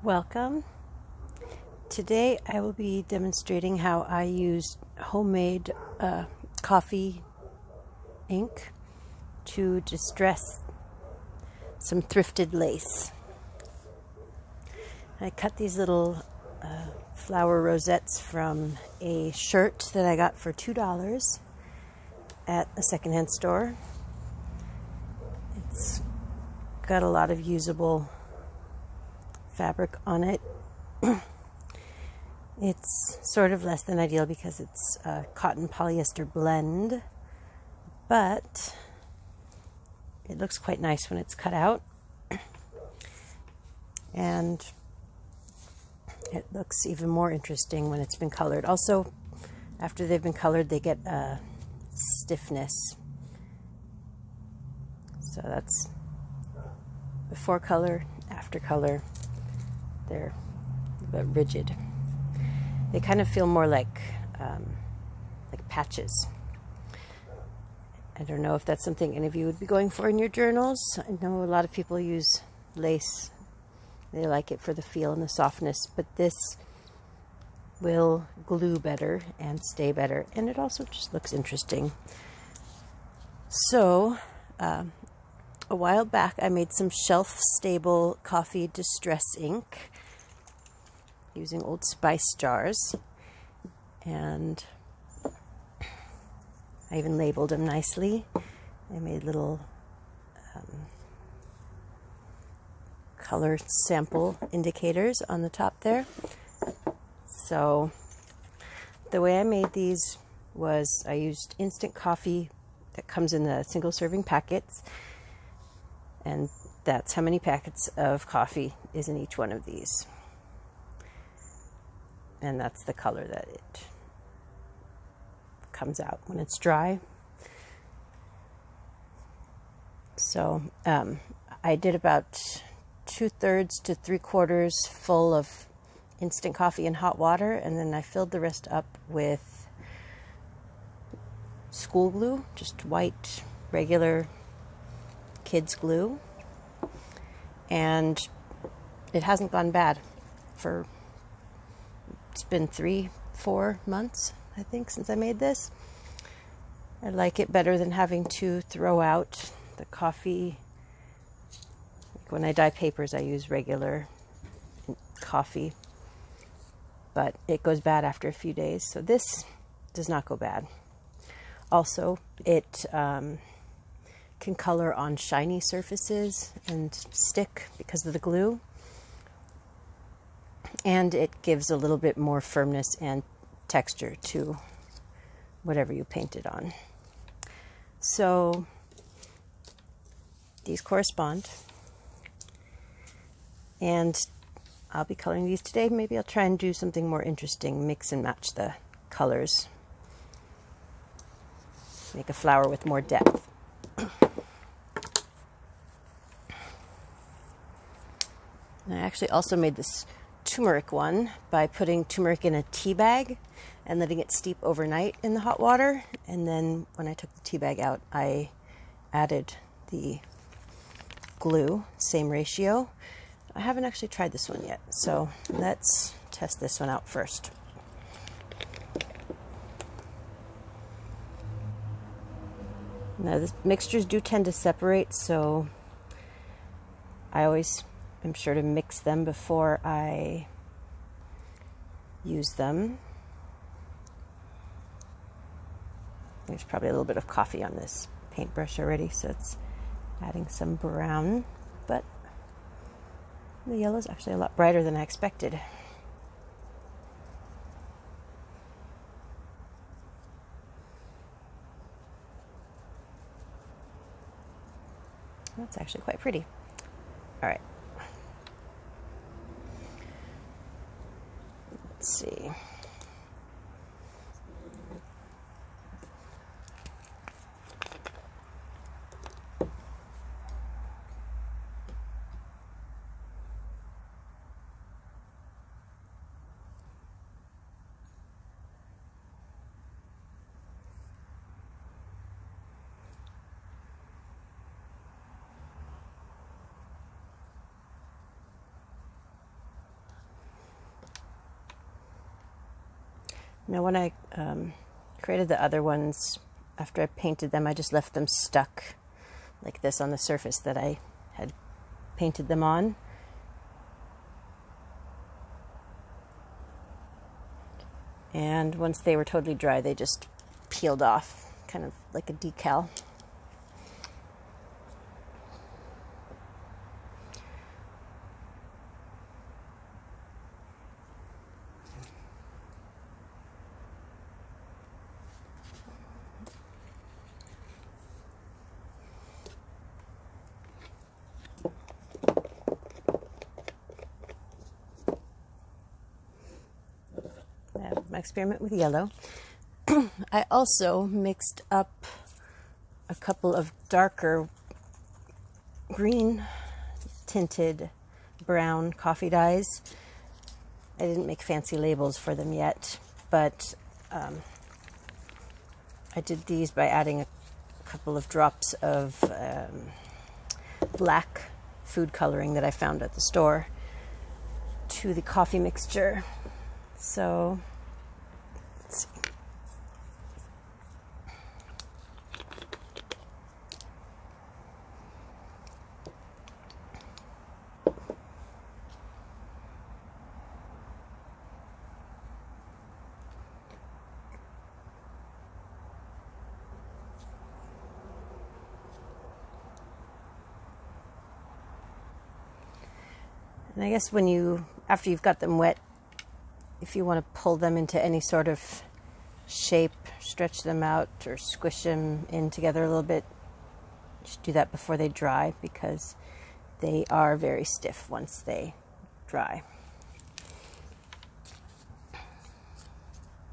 Welcome. Today I will be demonstrating how I use homemade coffee ink to distress some thrifted lace. I cut these little flower rosettes from a shirt that I got for $2 at a secondhand store. It's got a lot of usable fabric on it. It's sort of less than ideal because it's a cotton polyester blend, but it looks quite nice when it's cut out, and it looks even more interesting when it's been colored. Also, after they've been colored, they get a stiffness. So that's before color, after color. They're a bit rigid. They kind of feel more like patches. I don't know if that's something any of you would be going for in your journals. I know a lot of people use lace. They like it for the feel and the softness, but this will glue better and stay better, and it also just looks interesting. So, a while back I made some shelf-stable coffee distress ink using Old Spice jars, and I even labeled them nicely. I made little color sample indicators on the top there. So the way I made these was I used instant coffee that comes in the single serving packets, and that's how many packets of coffee is in each one of these. And that's the color that it comes out when it's dry. So I did about 2/3 to 3/4 full of instant coffee in hot water, and then I filled the rest up with school glue, just white, regular kids glue. And it hasn't gone bad for, it's been 3-4 months, I think, since I made this. I like it better than having to throw out the coffee. Like when I dye papers, I use regular coffee, but it goes bad after a few days. So this does not go bad. Also, it can color on shiny surfaces and stick because of the glue. And it gives a little bit more firmness and texture to whatever you paint it on. So these correspond. And I'll be coloring these today. Maybe I'll try and do something more interesting, mix and match the colors. Make a flower with more depth. And I actually also made this turmeric one by putting turmeric in a tea bag and letting it steep overnight in the hot water. And then when I took the tea bag out, I added the glue, same ratio. I haven't actually tried this one yet, so let's test this one out first. Now, the mixtures do tend to separate, so I always am sure to mix them before I use them. There's probably a little bit of coffee on this paintbrush already, so it's adding some brown, but the yellow is actually a lot brighter than I expected. That's actually quite pretty. All right. Let's see. Now when I created the other ones, after I painted them, I just left them stuck like this on the surface that I had painted them on. And once they were totally dry, they just peeled off, kind of like a decal. My experiment with yellow. I also mixed up a couple of darker green tinted brown coffee dyes. I didn't make fancy labels for them yet, but I did these by adding a couple of drops of black food coloring that I found at the store to the coffee mixture. So let's see. And I guess after you've got them wet, if you want to pull them into any sort of shape, stretch them out or squish them in together a little bit, you should do that before they dry because they are very stiff once they dry.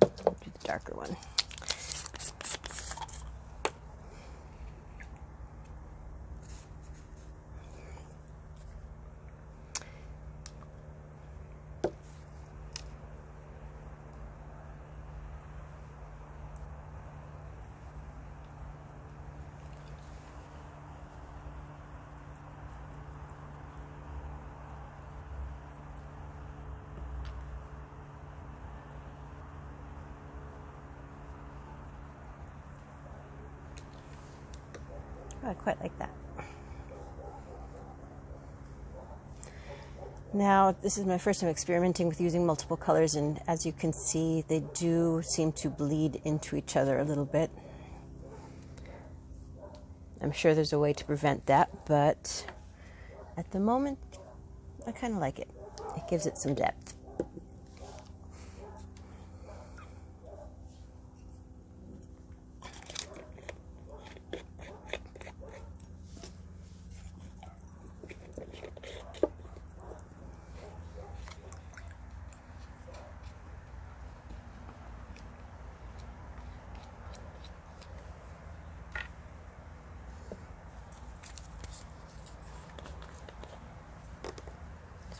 Do the darker one. I quite like that. Now, this is my first time experimenting with using multiple colors, and as you can see, they do seem to bleed into each other a little bit. I'm sure there's a way to prevent that, but at the moment, I kind of like it. It gives it some depth.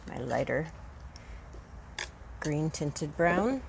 My lighter green tinted brown.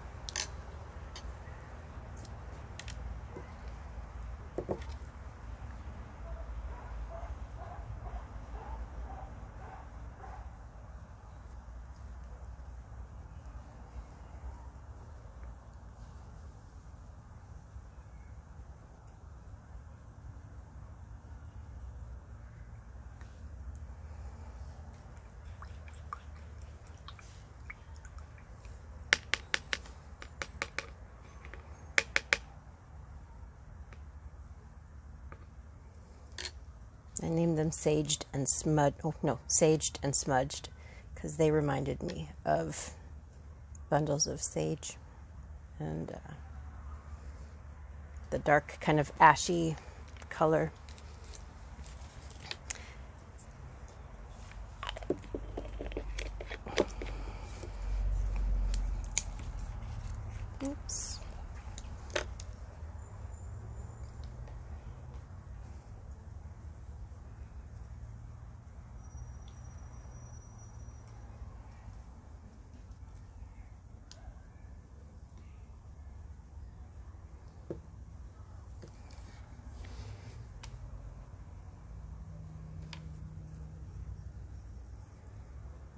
I named them Saged and Smudged. Oh no, Saged and Smudged, because they reminded me of bundles of sage and the dark kind of ashy color. Oops.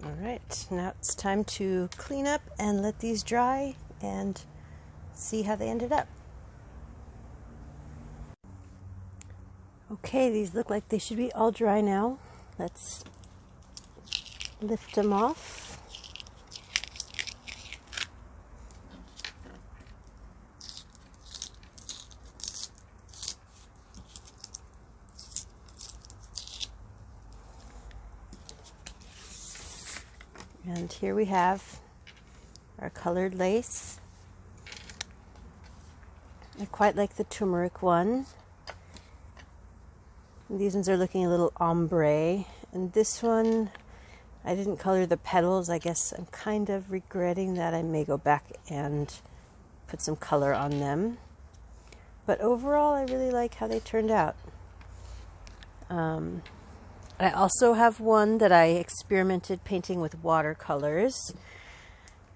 All right, now it's time to clean up and let these dry and see how they ended up. Okay, these look like they should be all dry now. Let's lift them off. And here we have our colored lace. I quite like the turmeric one. These ones are looking a little ombre. And this one, I didn't color the petals. I guess I'm kind of regretting that. I may go back and put some color on them. But overall, I really like how they turned out. I also have one that I experimented painting with watercolors.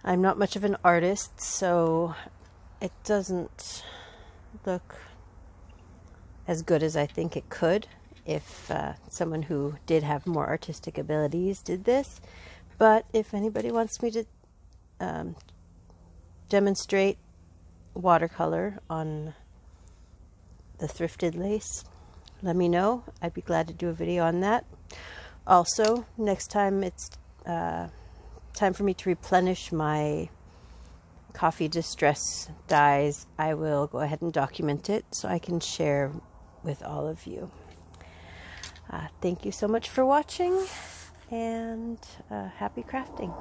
I'm not much of an artist, so it doesn't look as good as I think it could if someone who did have more artistic abilities did this. But if anybody wants me to demonstrate watercolor on the thrifted lace, let me know. I'd be glad to do a video on that. Also, next time it's time for me to replenish my coffee distress dyes, I will go ahead and document it so I can share with all of you. Thank you so much for watching, and happy crafting.